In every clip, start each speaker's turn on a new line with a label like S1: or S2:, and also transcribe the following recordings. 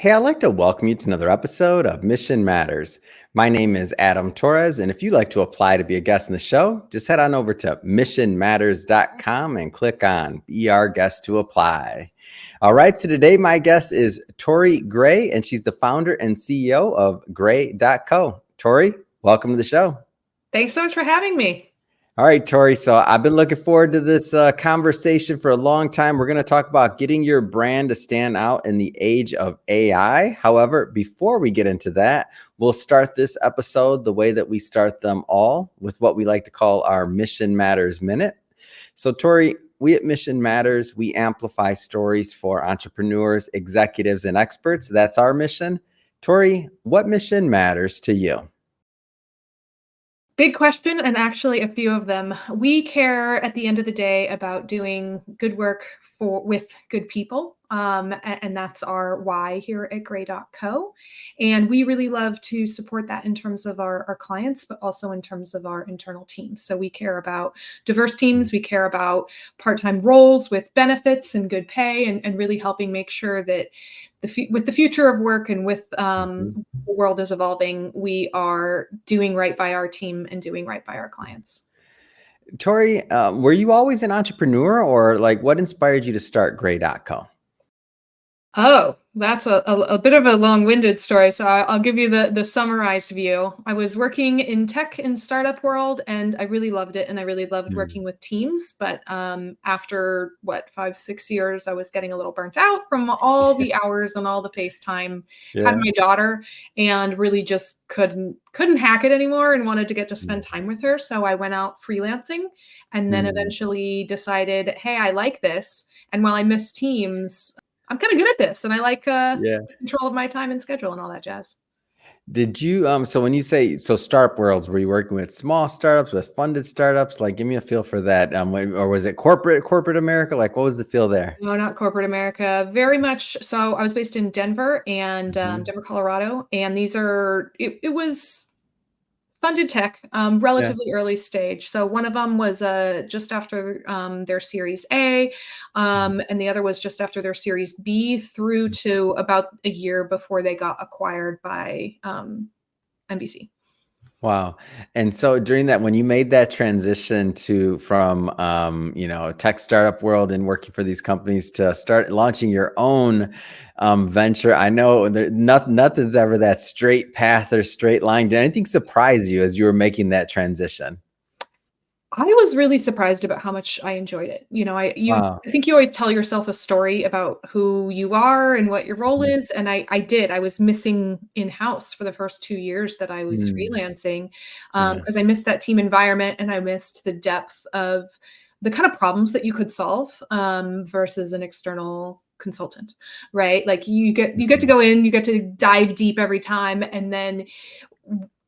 S1: Hey, I'd like to welcome you to another episode of Mission Matters. My name is Adam Torres, and if you'd like to apply to be a guest in the show, just head on over to missionmatters.com and click on Be Our Guest to apply. All right, so today my guest is Tory Gray, and she's the founder and CEO of Gray.co. Tory, welcome to the show.
S2: Thanks so much for having me.
S1: All right, Tory. So I've been looking forward to this conversation for a long time. We're going to talk about getting your brand to stand out in the age of AI. However, before we get into that, we'll start this episode the way that we start them all, with what we like to call our Mission Matters Minute. So, Tory, we at Mission Matters, we amplify stories for entrepreneurs, executives, and experts. That's our mission. Tory, what mission matters to you?
S2: Big question, and actually a few of them. We care at the end of the day about doing good work with good people. And that's our why here at Gray.co. And we really love to support that in terms of our clients, but also in terms of our internal teams. So we care about diverse teams. We care about part-time roles with benefits and good pay, and really helping make sure that with the future of work and with the world is evolving, we are doing right by our team and doing right by our clients.
S1: Tory, were you always an entrepreneur, or like what inspired you to start Gray.co?
S2: Oh, that's a bit of a long-winded story. So I'll give you the summarized view. I was working in tech and startup world, and I really loved it. And I really loved working with teams. But after 5-6 years, I was getting a little burnt out from all the hours and all the FaceTime. Had my daughter, and really just couldn't hack it anymore, and wanted to get to spend time with her. So I went out freelancing, and then eventually decided, hey, I like this. And while I miss teams, I'm kind of good at this, and I like control of my time and schedule and all that jazz.
S1: Did you so when you say startup worlds, were you working with small startups, with funded startups? Like, give me a feel for that. Or was it corporate America? Like, what was the feel there?
S2: No, not corporate America. Very much so. I was based in Denver and Denver, Colorado, and it was funded tech, relatively early stage. So one of them was just after their Series A, and the other was just after their Series B, through to about a year before they got acquired by NBC.
S1: Wow. And so during that, when you made that transition from tech startup world and working for these companies to start launching your own venture, I know nothing's ever that straight path or straight line. Did anything surprise you as you were making that transition?
S2: I was really surprised about how much I enjoyed it.
S1: Wow.
S2: I think you always tell yourself a story about who you are and what your role is. And I did. I was missing in-house for the first 2 years that I was freelancing, because I missed that team environment, and I missed the depth of the kind of problems that you could solve versus an external consultant, right? Like you get to go in, you get to dive deep every time, and then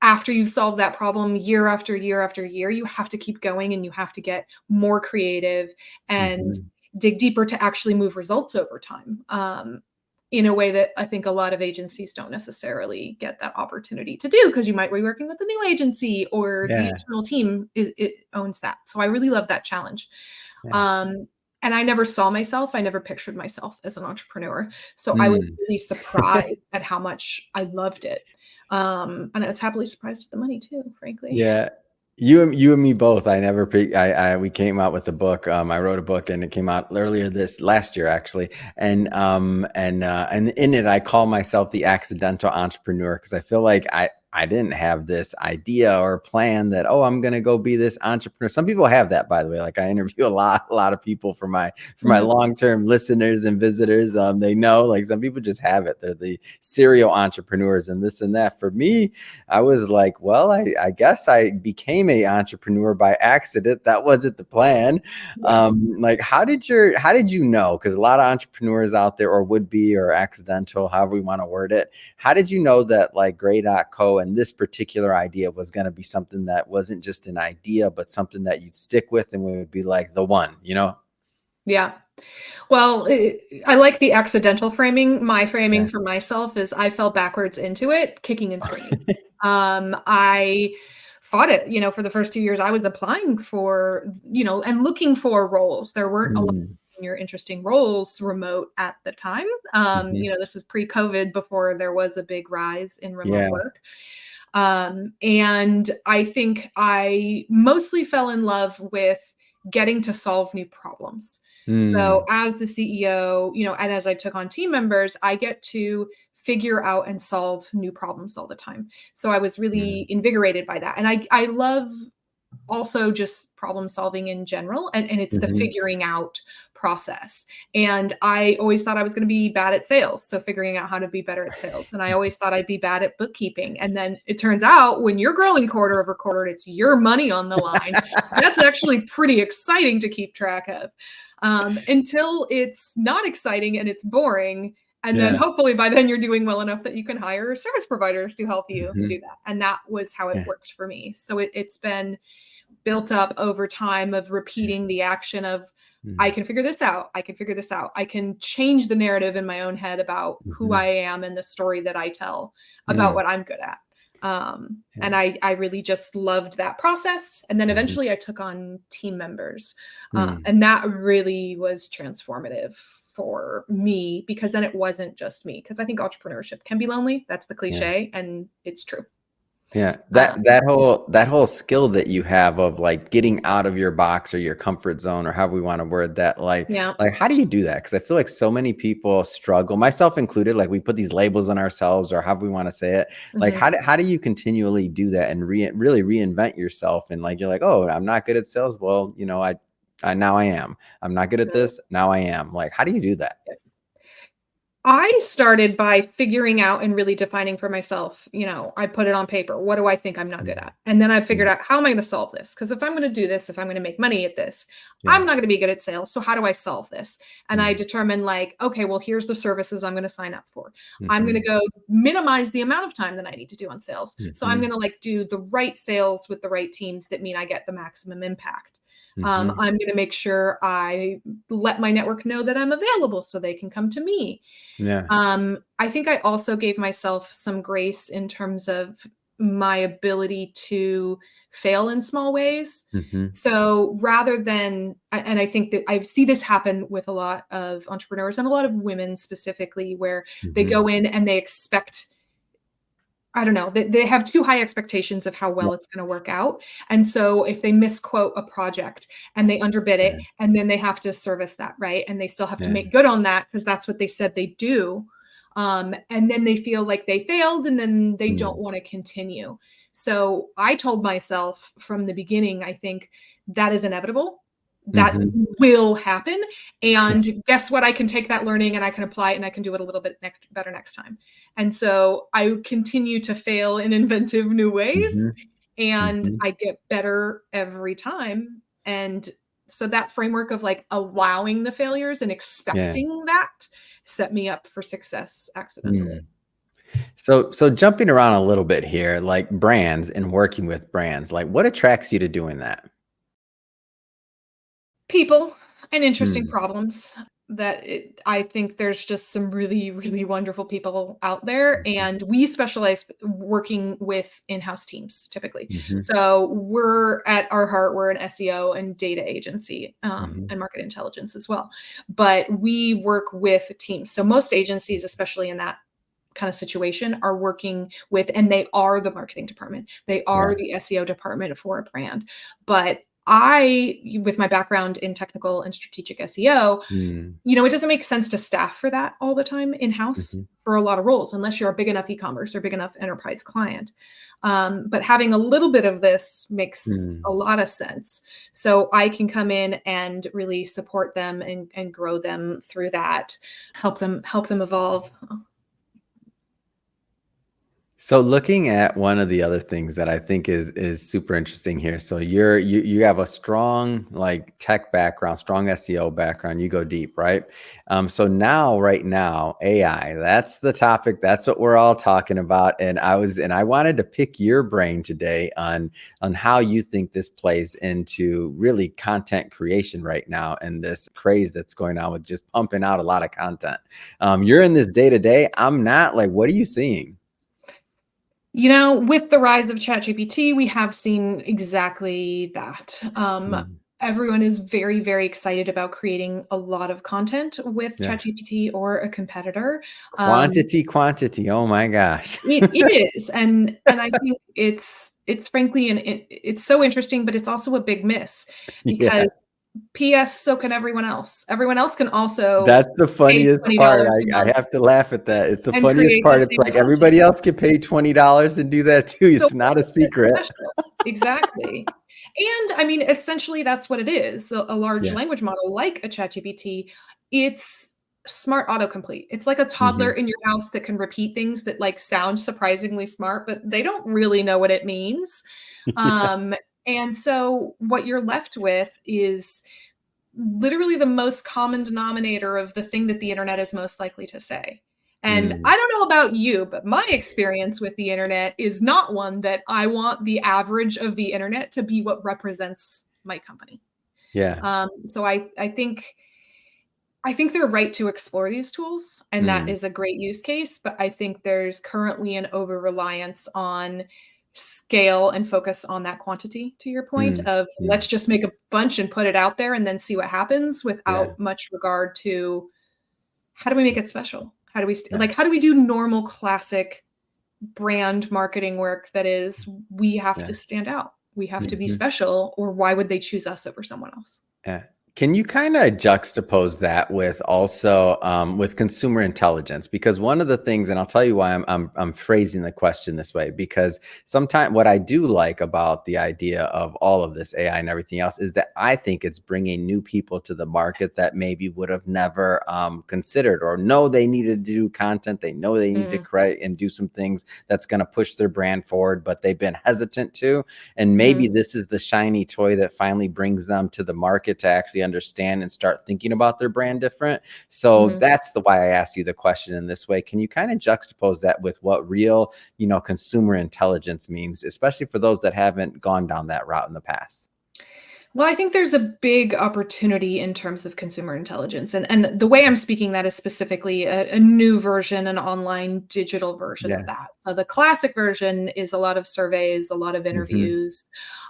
S2: after you've solved that problem year after year after year, you have to keep going, and you have to get more creative and dig deeper to actually move results over time, in a way that I think a lot of agencies don't necessarily get that opportunity to do, because you might be working with a new agency, or the internal team it owns that. So I really love that challenge. And I never saw myself, I never pictured myself as an entrepreneur. So I was really surprised at how much I loved it. And I was happily surprised at the money too, frankly.
S1: Yeah. You and me both. We came out with a book. I wrote a book, and it came out last year actually. And in it, I call myself the accidental entrepreneur, because I feel like I didn't have this idea or plan that, oh, I'm going to go be this entrepreneur. Some people have that, by the way. Like, I interview a lot of people for my long-term listeners and visitors. They know, like, some people just have it. They're the serial entrepreneurs and this and that. For me, I was like, well, I guess I became a entrepreneur by accident. That wasn't the plan. Like, how did you know? Because a lot of entrepreneurs out there, or would be, or accidental, however we want to word it. How did you know that, like, Gray.co and this particular idea was going to be something that wasn't just an idea, but something that you'd stick with and would be like the one,
S2: Yeah. Well, I like the accidental framing. My framing for myself is I fell backwards into it, kicking and screaming. I fought it, for the first 2 years. I was applying for, and looking for roles. There weren't a lot of senior interesting roles remote at the time.
S1: Mhm.
S2: This is pre-COVID before there was a big rise in remote
S1: Yeah.
S2: work. And I think I mostly fell in love with getting to solve new problems. So
S1: Mm.
S2: as the CEO, and as I took on team members, I get to figure out and solve new problems all the time. So I was
S1: Mm.
S2: really invigorated by that. And I love also just problem solving in general, and it's the
S1: Mhm.
S2: figuring out process. And I always thought I was going to be bad at sales, so figuring out how to be better at sales. And I always thought I'd be bad at bookkeeping, and then it turns out when you're growing quarter over quarter and it's your money on the line, that's actually pretty exciting to keep track of, until it's not exciting and it's boring. And then
S1: Yeah.
S2: hopefully by then you're doing well enough that you can hire service providers to help you do
S1: Mhm.
S2: that. And that was how it
S1: Yeah.
S2: worked for me. So it's been built up over time of
S1: Yeah.
S2: repeating the action of, I
S1: Mm.
S2: can figure this out. I can figure this out. I can change the narrative in my own head about who I
S1: Mhm.
S2: am and the story that I tell about
S1: Mm.
S2: what I'm good at. And
S1: Yeah.
S2: I really just loved that process. And then
S1: Mhm.
S2: eventually I took on team members.
S1: Mm.
S2: And that really was transformative for me, because then it wasn't just me. Because I think entrepreneurship can be lonely. That's the
S1: Yeah.
S2: cliche, and it's true.
S1: Yeah, that
S2: Um,
S1: that whole skill that you have of, like, getting out of your box or your comfort zone or however we wanna word that,
S2: yeah.
S1: how do you do that? Because I feel like so many people struggle, myself included, like, we put these labels on ourselves or however we wanna say it. Like,
S2: Mhm.
S1: how do you continually do that and really reinvent yourself? And, like, you're like, "Oh, I'm not good at sales. Well, I now I am. I'm not good at this. Now I am." Like, how do you do that?
S2: I started by figuring out and really defining for myself, I put it on paper. What do I think I'm not good
S1: Mm,
S2: at? And then I figured
S1: mm,
S2: out, how am I going to solve this? Because if I'm going to do this, if I'm going to make money at this,
S1: yeah,
S2: I'm not going to be good at sales. So how do I solve this? And I
S1: mm,
S2: determined, like, okay, well, here's the services I'm going to sign up for. I'm going to
S1: mhm,
S2: go minimize the amount of time that I need to do on sales. So I'm
S1: mhm,
S2: going to like do the right sales with the right teams that mean I get the maximum impact.
S1: mhm,
S2: I'm going to make sure I let my network know that I'm available so they can come to me.
S1: yeah,
S2: I think I also gave myself some grace in terms of my ability to fail in small ways.
S1: mhm,
S2: So rather than, and I think that I see this happen with a lot of entrepreneurs and a lot of women specifically, where they
S1: mhm,
S2: go in and they expect, I don't know, they have too high expectations of how
S1: yeah,
S2: well it's going to work out. And so if they misquote a project and they underbid it,
S1: yeah,
S2: and then they have to service that, right? And they still have to
S1: yeah,
S2: make good on that because that's what they said they do. And then they feel like they failed and then they don't
S1: mm,
S2: want to continue. So I told myself from the beginning, I think that is inevitable. That
S1: mhm.
S2: will happen. And guess what? I can take that learning and I can apply it and I can do it a little bit better next time. And so I continue to fail in inventive new ways,
S1: Mhm,
S2: and
S1: mhm.
S2: I get better every time. And so that framework of like allowing the failures and
S1: Yeah.
S2: expecting that set me up for success accidentally.
S1: Mm. So jumping around a little bit here, like brands and working with brands, like what attracts you to doing that?
S2: People and interesting
S1: Mm,
S2: problems I think there's just some really, really wonderful people out there,
S1: mhm,
S2: and we specialize working with in-house teams typically.
S1: mhm,
S2: So we're at our heart, we're an SEO and data agency,
S1: mhm,
S2: and market intelligence as well. But we work with teams. So most agencies, especially in that kind of situation, are working with, and they are the marketing department. They
S1: yeah,
S2: are the SEO department for a brand. But I, with my background in technical and strategic SEO,
S1: mm,
S2: it doesn't make sense to staff for that all the time in-house
S1: mhm,
S2: for a lot of roles, unless you're a big enough e-commerce or big enough enterprise client. But having a little bit of this makes a
S1: mm.
S2: lot of sense. So I can come in and really support them and grow them through that, help them evolve.
S1: So looking at one of the other things that I think is super interesting here. So you have a strong like tech background, strong SEO background. You go deep, right? So now, right now, AI. That's the topic. That's what we're all talking about. And I wanted to pick your brain today on how you think this plays into really content creation right now and this craze that's going on with just pumping out a lot of content. You're in this day to day. I'm not. Like, what are you seeing?
S2: With the rise of ChatGPT, we have seen exactly that.
S1: Mm,
S2: everyone is very, very excited about creating a lot of content with
S1: Yeah.
S2: ChatGPT or a competitor. Um,
S1: Quantity, quantity. Oh my gosh.
S2: it is, and I think it's frankly it's so interesting, but it's also a big miss
S1: Yeah.
S2: because PS, so can everyone else. Everyone else can also
S1: That's the
S2: pay
S1: funniest part.
S2: $20 a
S1: I
S2: month
S1: have to laugh at that. It's the
S2: and
S1: funniest
S2: create the
S1: part. It's
S2: same
S1: like
S2: content.
S1: everybody else can pay $20 and do that too.
S2: So
S1: It's
S2: what
S1: not a
S2: makes it
S1: secret.
S2: special? Exactly. And I mean, essentially, that's what it is. A large
S1: Yeah.
S2: language model like a ChatGPT, it's smart autocomplete. It's like a toddler
S1: Mhm.
S2: in your house that can repeat things that like sound surprisingly smart, but they don't really know what it means.
S1: Yeah.
S2: Um, and so what you're left with is literally the most common denominator of the thing that the internet is most likely to say. And
S1: Mm.
S2: I don't know about you, but my experience with the internet is not one that I want the average of the internet to be what represents my company.
S1: Yeah.
S2: So I think they're right to explore these tools, and that
S1: Mm.
S2: is a great use case. But I think there's currently an over reliance on scale and focus on that quantity, to your point
S1: Mm.
S2: of let's
S1: Mm.
S2: just make a bunch and put it out there and then see what happens
S1: Yeah.
S2: without much regard to how do we make it special? How do we
S1: Yeah.
S2: how do we do normal classic brand marketing work that is we have
S1: Yeah.
S2: to stand out. We have to be
S1: Mhm.
S2: special, or why would they choose us over someone else?
S1: Yeah. Can you kind of juxtapose that with also with consumer intelligence? Because one of the things, and I'll tell you why I'm phrasing the question this way, because sometimes what I do like about the idea of all of this AI and everything else is that I think it's bringing new people to the market that maybe would have never considered or know they needed to do content. They know they need to
S2: Mm,
S1: create and do some things that's going to push their brand forward, but they've been hesitant to. And maybe
S2: mhm,
S1: this is the shiny toy that finally brings them to the market to actually understand and start thinking about their brand different. So
S2: mhm.
S1: that's the why I asked you the question in this way. Can you kind of juxtapose that with what real, consumer intelligence means, especially for those that haven't gone down that route in the past?
S2: Well, I think there's a big opportunity in terms of consumer intelligence, and the way I'm speaking that is specifically a new version, an online digital version of
S1: Yeah.
S2: that. So the classic version is a lot of surveys, a lot of
S1: Hmm.
S2: interviews,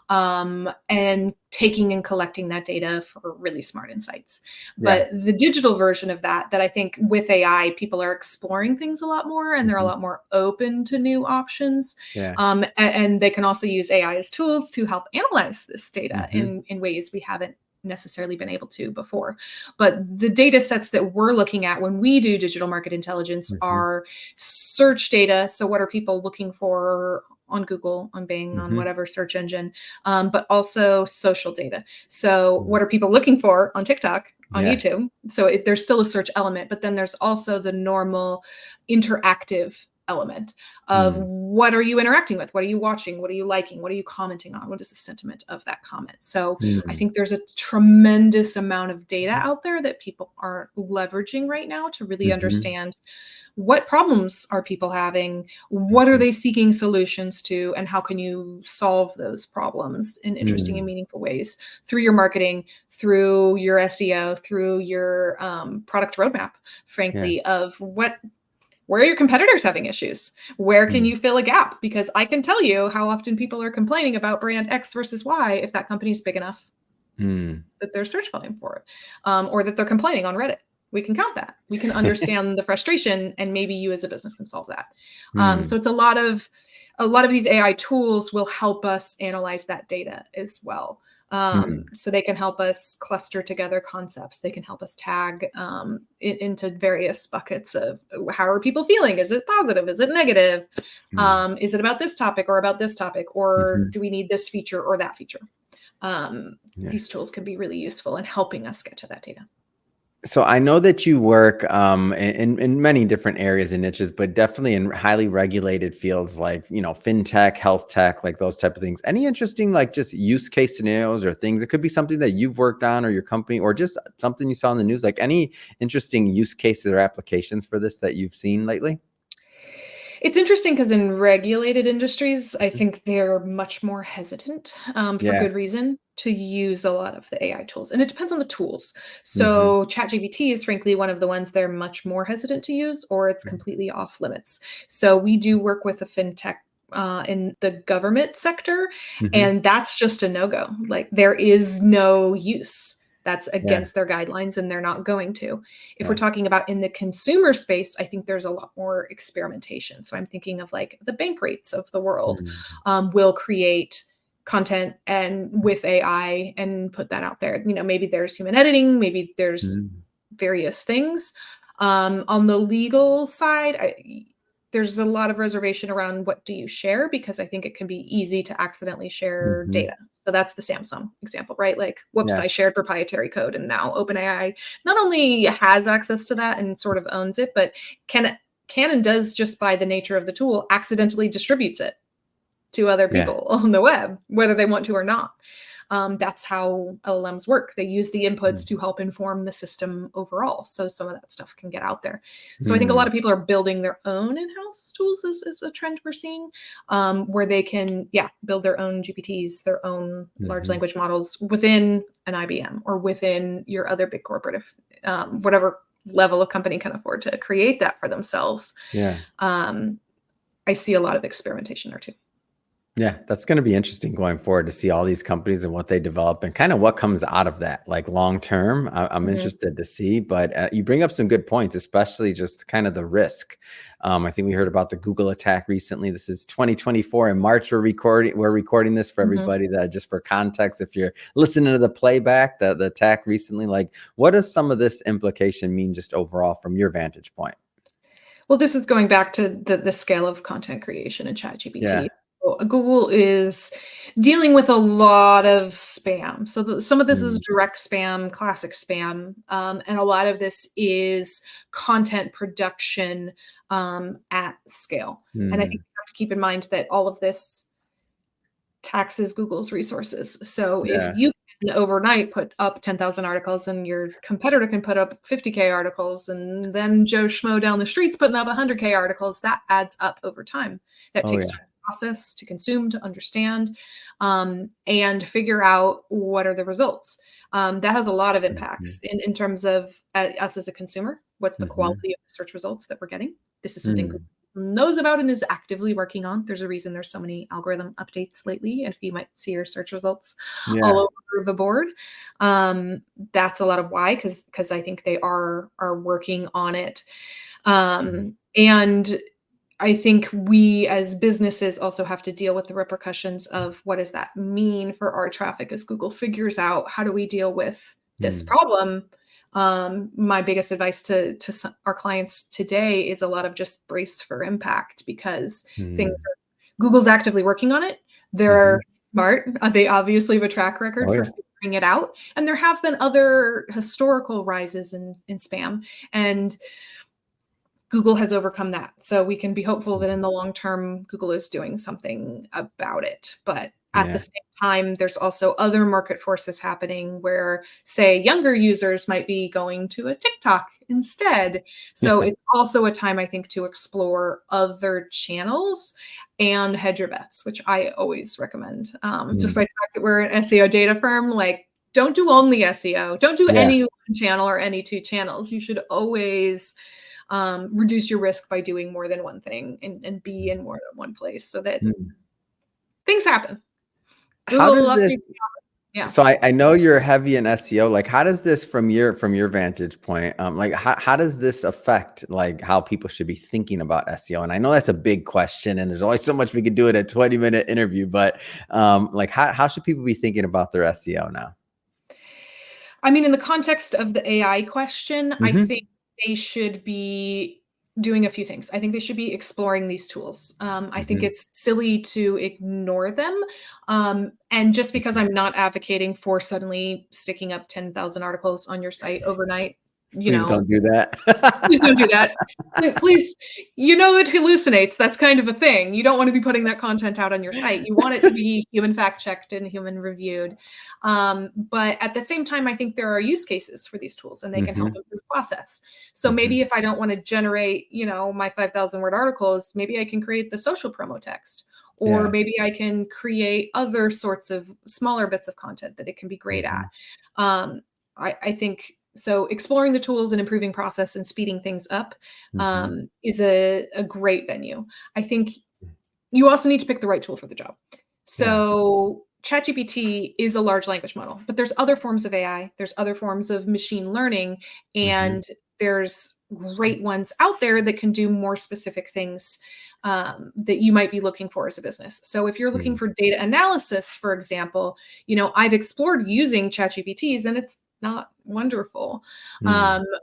S2: and taking and collecting that data for really smart insights.
S1: Yeah.
S2: But the digital version of that I think with AI, people are exploring things a lot more, and they're a
S1: Hmm.
S2: lot more open to new options.
S1: Yeah.
S2: And they can also use AI as tools to help analyze this data
S1: Hmm.
S2: in ways we haven't necessarily been able to before. But the data sets that we're looking at when we do digital market intelligence
S1: Hmm.
S2: are search data. So, what are people looking for on Google, on Bing, on
S1: Hmm.
S2: whatever search engine, but also social data. So, what are people looking for on TikTok, on
S1: Yeah.
S2: YouTube? So, there's still a search element, but then there's also the normal interactive element of
S1: Mm.
S2: what are you interacting with? What are you watching? What are you liking? What are you commenting on? What is the sentiment of that comment? So I
S1: Mm.
S2: think there's a tremendous amount of data out there that people aren't leveraging right now to really
S1: Hmm.
S2: understand what problems are people having, what are
S1: Hmm.
S2: they seeking solutions to, and how can you solve those problems in interesting and
S1: Mm.
S2: meaningful ways through your marketing, through your SEO, through your product roadmap,
S1: Yeah.
S2: frankly, of where are your competitors having issues? Where can
S1: Mm.
S2: you fill a gap? Because I can tell you how often people are complaining about brand X versus Y if that company is big enough
S1: Mm.
S2: that there's search volume for it, or that they're complaining on Reddit. We can count that. We can understand the frustration, and maybe you as a business can solve that.
S1: Mm.
S2: So it's a lot of these AI tools will help us analyze that data as well.
S1: Mm.
S2: So they can help us cluster together concepts. They can help us tag into various buckets of how are people feeling? Is it positive? Is it negative?
S1: Mm.
S2: Is it about this topic or about this topic? Or
S1: Mhm.
S2: do we need this feature or that feature?
S1: Yeah.
S2: These tools can be really useful in helping us get to that data.
S1: So I know that you work in many different areas and niches, but definitely in highly regulated fields like fintech, health tech, like those type of things. Any interesting like just use case scenarios or things? It could be something that you've worked on or your company, or just something you saw in the news. Like any interesting use cases or applications for this that you've seen lately?
S2: It's interesting because in regulated industries, I think they're much more hesitant, for
S1: Yeah.
S2: good reason, to use a lot of the AI tools, and it depends on the tools.
S1: Hmm.
S2: So ChatGPT is frankly one of the ones they're much more hesitant to use, or it's completely off limits. So we do work with a fintech in the government sector,
S1: Mhm.
S2: and that's just a no-go. Like, there is no use. That's
S1: Yeah,
S2: against their guidelines, and they're not going to. If we're
S1: yeah.
S2: talking about in the consumer space, I think there's a lot more experimentation. So I'm thinking of like the bank rates of the world
S1: Mm,
S2: will create content and with AI and put that out there. Maybe there's human editing, maybe there's
S1: mm,
S2: various things. On the legal side, there's a lot of reservation around what do you share, because I think it can be easy to accidentally share
S1: mhm.
S2: data. So that's the Samsung example, right? Like, whoops,
S1: Yeah,
S2: I shared proprietary code, and now OpenAI not only has access to that and sort of owns it, but can and does, just by the nature of the tool, accidentally distributes it to other
S1: yeah.
S2: people on the web, whether they want to or not. That's how LLMs work. They use the inputs to
S1: Mhm.
S2: help inform the system overall. So some of that stuff can get out there. So I think a lot
S1: Mm,
S2: of people are building their own in-house tools is a trend we're seeing, where they can, yeah, build their own GPTs, their own large
S1: mhm.
S2: language models within an IBM or within your other big corporate, if whatever level of company can afford to create that for themselves.
S1: Yeah.
S2: Um, I see a lot of experimentation there too.
S1: Yeah, that's going to be interesting going forward to see all these companies and what they develop and kind of what comes out of that, like long term. I'm
S2: Mhm.
S1: interested to see, but you bring up some good points, especially just kind of the risk. I think we heard about the Google attack recently. This is 2024 in March. We're recording this for
S2: Mhm.
S1: everybody, that just for context. If you're listening to the playback, the attack recently, like what does some of this implication mean just overall from your vantage point?
S2: Well, this is going back to the scale of content creation in
S1: Yeah.
S2: ChatGPT. So, Google is dealing with a lot of spam. So some of this is
S1: Mm,
S2: direct spam, classic spam, and a lot of this is content production at scale. And I think
S1: mm,
S2: you have to keep in mind that all of this taxes Google's resources. So if
S1: yeah.
S2: you can overnight put up 10,000 articles and your competitor can put up 50K articles, and then Joe Schmo down the street's putting up 100K articles, that adds up over time. That
S1: Oh
S2: takes
S1: yeah.
S2: time to process, to consume, to understand, and figure out what are the results. That has a lot of
S1: Mhm,
S2: impacts in terms of us as a consumer. What's the
S1: mhm,
S2: quality of the search results that we're getting? This is something
S1: mm.
S2: knows about and is actively working on. There's a reason there's so many algorithm updates lately. If you might see your search results all
S1: Yeah.
S2: over the board, um, that's a lot of why, because I think they are working on it,
S1: Mhm,
S2: and I think we as businesses also have to deal with the repercussions of what does that mean for our traffic as Google figures out how do we deal with this
S1: mm,
S2: problem. My biggest advice to our clients today is a lot of just brace for impact, because things
S1: mm,
S2: Google's actively working on it. They're
S1: mhm.
S2: smart. They obviously have a track record
S1: Oh,
S2: for
S1: yeah.
S2: figuring it out, and there have been other historical rises in spam, and Google has overcome that. So we can be hopeful that in
S1: Mhm.
S2: the long term, Google is doing something about it. But at the
S1: Yeah.
S2: same time, there's also other market forces happening where, say, younger users might be going to a TikTok instead. So
S1: Yeah.
S2: it's also a time, I think, to explore other channels and hedge your bets, which I always recommend.
S1: Mm.
S2: Despite the fact that we're an SEO data firm, like, don't do only SEO. Don't do
S1: Yeah.
S2: any one channel or any two channels. You should always reduce your risk by doing more than one thing, and be in more than one place so that
S1: Mm.
S2: things happen.
S1: How
S2: Google
S1: does
S2: updates,
S1: this
S2: yeah.
S1: so I know you're heavy in SEO, like, how does this from your vantage point, like, how does this affect, like, how people should be thinking about SEO? And I know that's a big question, and there's only so much we could do in a 20-minute interview, but, like, how should people be thinking about their SEO now?
S2: I mean, in the context of the AI question, I
S1: Mhm,
S2: think they should be doing a few things. I think they should be exploring these tools. I think
S1: mhm,
S2: it's silly to ignore them. And just because
S1: mhm.
S2: I'm not advocating for suddenly sticking up 10,000 articles on your site overnight, you
S1: Please
S2: know,
S1: don't do that.
S2: please don't do that. Please, it hallucinates. That's kind of a thing. You don't want to be putting that content out on your site. You want it to be human fact checked and human reviewed. But at the same time, I think there are use cases for these tools, and they can help
S1: Mhm,
S2: improve process. So maybe
S1: mhm.
S2: if I don't want to generate, my 5,000 word articles, maybe I can create the social promo text. Or
S1: Yeah.
S2: maybe I can create other sorts of smaller bits of content that it can be great at.
S1: Mhm,
S2: Um, I think so. Exploring the tools and improving process and speeding things up
S1: mhm,
S2: is a great venue. I think you also need to pick the right tool for the job. So ChatGPT is a large language model, but there's other forms of AI, there's other forms of machine learning, and there's great ones out there that can do more specific things that you might be looking for as a business. So if you're looking for data analysis, for example, I've explored using ChatGPTs and it's not wonderful.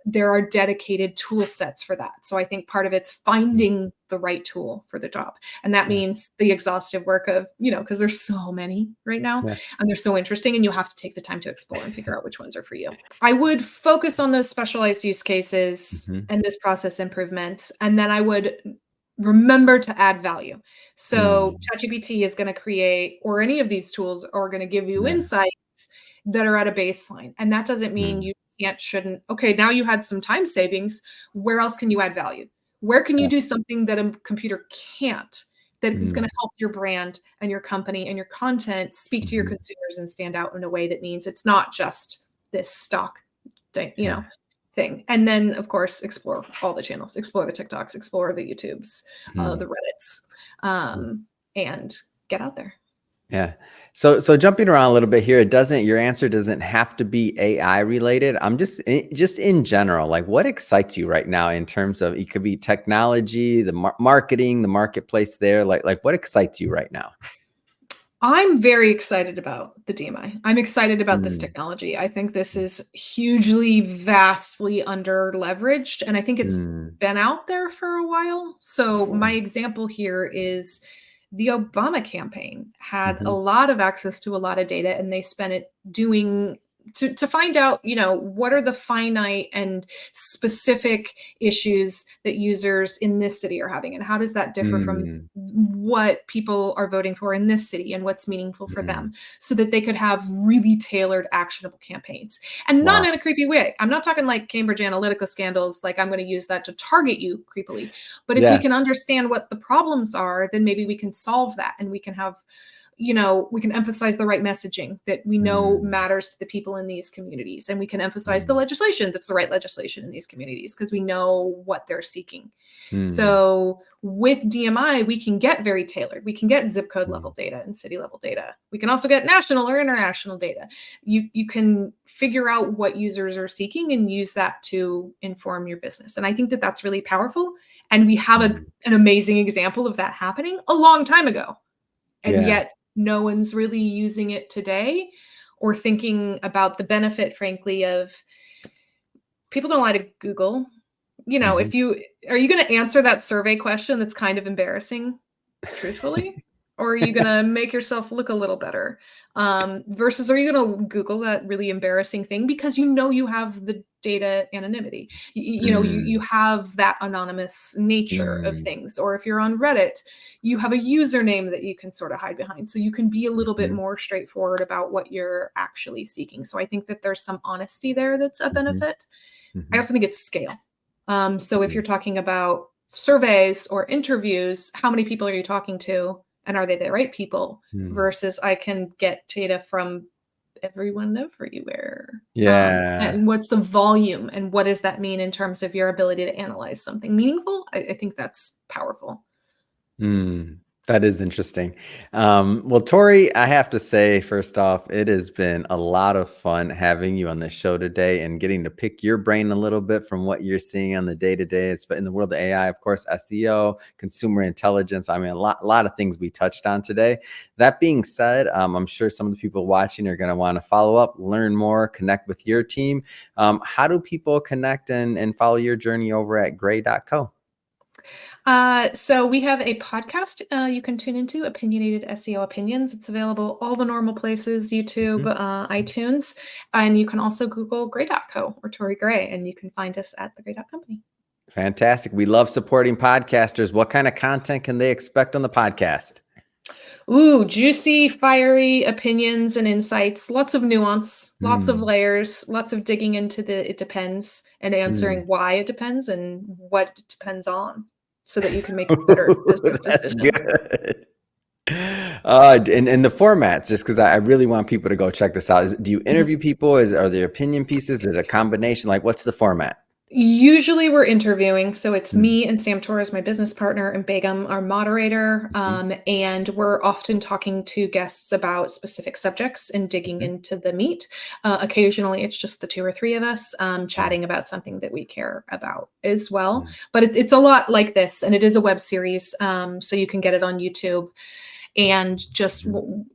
S2: There are dedicated tool sets for that. So I think part of it's finding the right tool for the job. And that means the exhaustive work of, because there's so many right now and they're so interesting and you have to take the time to explore and figure out which ones are for you. I would focus on those specialized use cases and this process improvements. And then I would remember to add value. So ChatGPT is going to create, or any of these tools are going to give you insights that are at a baseline. And that doesn't mean you shouldn't. Okay, now you had some time savings. Where else can you add value? Where can you do something that a computer can't, that it's going to help your brand and your company and your content speak to your consumers and stand out in a way that means it's not just this stock, thing. And then, of course, explore all the channels, explore the TikToks, explore the YouTubes, the Reddits, and get out there.
S1: Yeah. So jumping around a little bit here, your answer doesn't have to be AI related. I'm just in general, like what excites you right now in terms of, it could be technology, the marketing, the marketplace there, like what excites you right now?
S2: I'm very excited about the DMI. I'm excited about this technology. I think this is hugely, vastly under leveraged, and I think it's been out there for a while. So my example here is the Obama campaign had a lot of access to a lot of data, and they spent it doing to find out, what are the finite and specific issues that users in this city are having, and how does that differ from what people are voting for in this city and what's meaningful for them, so that they could have really tailored, actionable campaigns, and not in a creepy way. I'm not talking like Cambridge Analytica scandals, like I'm going to use that to target you creepily. But if we can understand what the problems are, then maybe we can solve that, and we can have, we can emphasize the right messaging that we know matters to the people in these communities. And we can emphasize the legislation that's the right legislation in these communities because we know what they're seeking. So with DMI, we can get very tailored. We can get zip code level data and city level data. We can also get national or international data. You can figure out what users are seeking and use that to inform your business. And I think that that's really powerful. And we have an amazing example of that happening a long time ago. And yet no one's really using it today or thinking about the benefit, frankly, of people don't like to Google. If are you going to answer that survey question that's kind of embarrassing, truthfully? Or are you going to make yourself look a little better? Versus are you going to Google that really embarrassing thing because you have the data anonymity? You have that anonymous nature of things. Or if you're on Reddit, you have a username that you can sort of hide behind. So you can be a little bit more straightforward about what you're actually seeking. So I think that there's some honesty there that's a benefit. I also think it's scale. So if you're talking about surveys or interviews, how many people are you talking to? And are they the right people? Versus I can get data from everyone everywhere. And what's the volume? And what does that mean in terms of your ability to analyze something meaningful? I think that's powerful.
S1: That is interesting. Well, Tori, I have to say, first off, it has been a lot of fun having you on the show today and getting to pick your brain a little bit from what you're seeing on the day-to-day. It's in the world of AI, of course, SEO, consumer intelligence. I mean, a lot of things we touched on today. That being said, I'm sure some of the people watching are going to want to follow up, learn more, connect with your team. How do people connect and follow your journey over at gray.co?
S2: So we have a podcast you can tune into, Opinionated SEO Opinions. It's available all the normal places, YouTube, iTunes, and you can also Google gray.co or Tory Gray, and you can find us at thegray.company.
S1: Fantastic. We love supporting podcasters. What kind of content can they expect on the podcast?
S2: Ooh, juicy, fiery opinions and insights, lots of nuance, lots of layers, lots of digging into the it depends and answering why it depends and what it depends on, so that you can make a better business decision.
S1: Good. And the formats, just because I really want people to go check this out. Do you interview people? Are there opinion pieces? Is it a combination? Like, what's the format?
S2: Usually we're interviewing, so it's
S1: Mm,
S2: me and Sam Torres, my business partner, and Begum, our moderator,
S1: mhm,
S2: and we're often talking to guests about specific subjects and digging
S1: mhm,
S2: into the meat. Occasionally, it's just the two or three of us
S1: yeah,
S2: chatting about something that we care about as well.
S1: mm,
S2: But it's a lot like this, and it is a web series, so you can get it on YouTube and just
S1: mhm,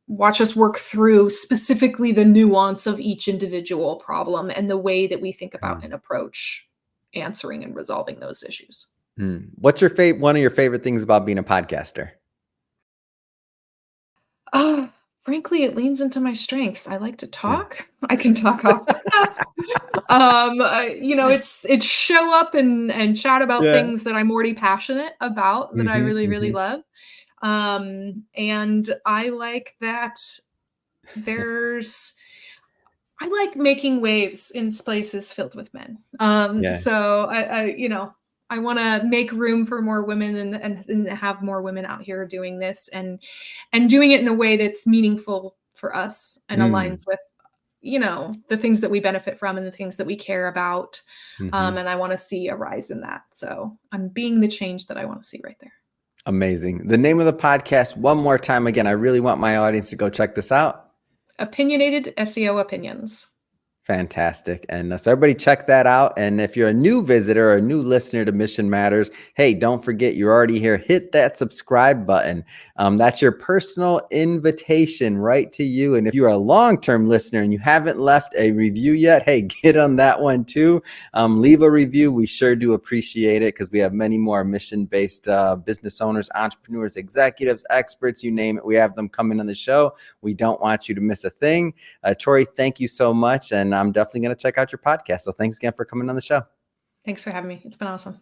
S2: watch us work through specifically the nuance of each individual problem and the way that we think about
S1: mm,
S2: and approach answering and resolving those issues.
S1: mm. What's your one of your favorite things about being a podcaster?
S2: Uh, Frankly, it leans into my strengths. I like to
S1: Yeah.
S2: talk. I can talk off the cuff. It's show up and chat about
S1: Yeah.
S2: things that I'm already passionate about that I
S1: Mhm,
S2: really, really
S1: mhm.
S2: love. And I like that there's I like making waves in spaces filled with men.
S1: Yeah.
S2: So I want to make room for more women and have more women out here doing this and doing it in a way that's meaningful for us and
S1: Mm,
S2: aligns with the things that we benefit from and the things that we care about.
S1: mhm.
S2: And I want to see a rise in that. So I'm being the change that I want to see right there.
S1: Amazing. The name of the podcast, one more time again. I really want my audience to go check this out.
S2: Opinionated SEO opinions.
S1: Fantastic. And so everybody check that out. And if you're a new visitor or a new listener to Mission Matters, hey, don't forget you're already here. Hit that subscribe button. That's your personal invitation right to you. And if you're a long-term listener and you haven't left a review yet, hey, get on that one too. Leave a review. We sure do appreciate it because we have many more mission-based business owners, entrepreneurs, executives, experts, you name it. We have them coming on the show. We don't want you to miss a thing. Tori, thank you so much. And I'm definitely going to check out your podcast. So thanks again for coming on the show.
S2: Thanks for having me. It's been awesome.